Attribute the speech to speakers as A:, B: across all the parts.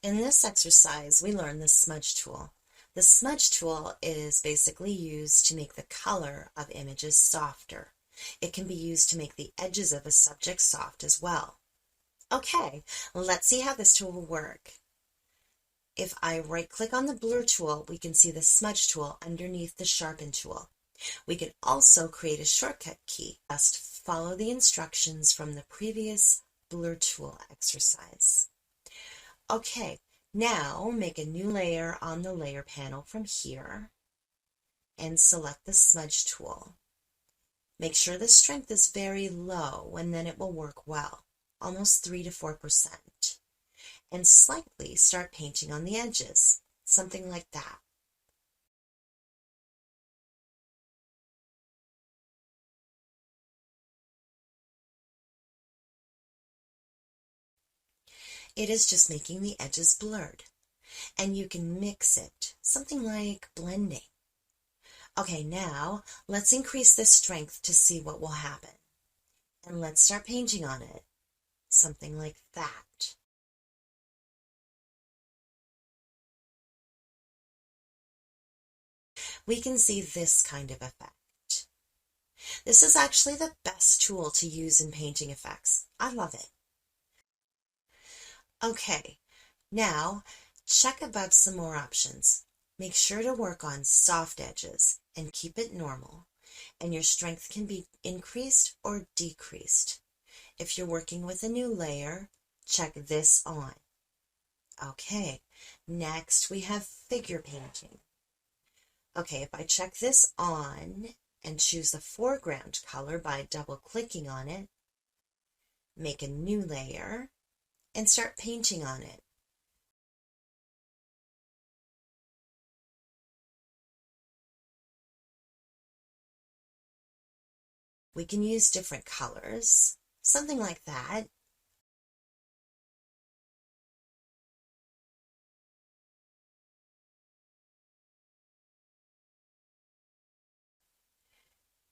A: In this exercise, we learn the smudge tool. The smudge tool is basically used to make the color of images softer. It can be used to make the edges of a subject soft as well. Okay, let's see how this tool will work. If I right-click on the blur tool, we can see the smudge tool underneath the sharpen tool. We can also create a shortcut key. Just follow the instructions from the previous blur tool exercise. Okay, now make a new layer on the layer panel from here and select the smudge tool. Make sure the strength is very low and then it will work well, almost 3 to 4%. And slightly start painting on the edges, something like that. It is just making the edges blurred. And you can mix it, something like blending. Okay, now let's increase the strength to see what will happen. And let's start painting on it, something like that. We can see this kind of effect. This is actually the best tool to use in painting effects. I love it. Okay, now check above some more options. Make sure to work on soft edges and keep it normal, and your strength can be increased or decreased. If you're working with a new layer, check this on. Okay, next we have figure painting. Okay, if I check this on and choose the foreground color by double-clicking on it, make a new layer, and start painting on it. We can use different colors, something like that.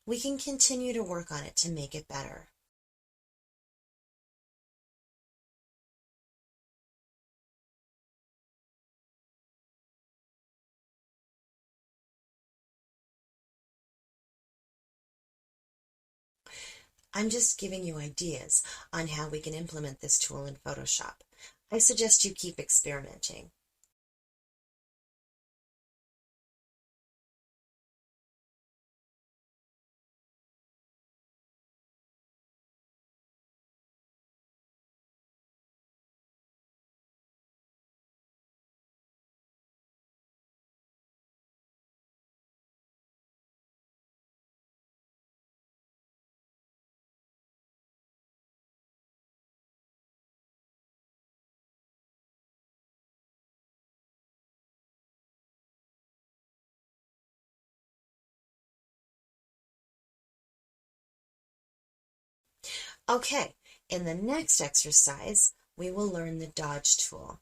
A: We can continue to work on it to make it better. I'm just giving you ideas on how we can implement this tool in Photoshop. I suggest you keep experimenting. Okay, in the next exercise, we will learn the dodge tool.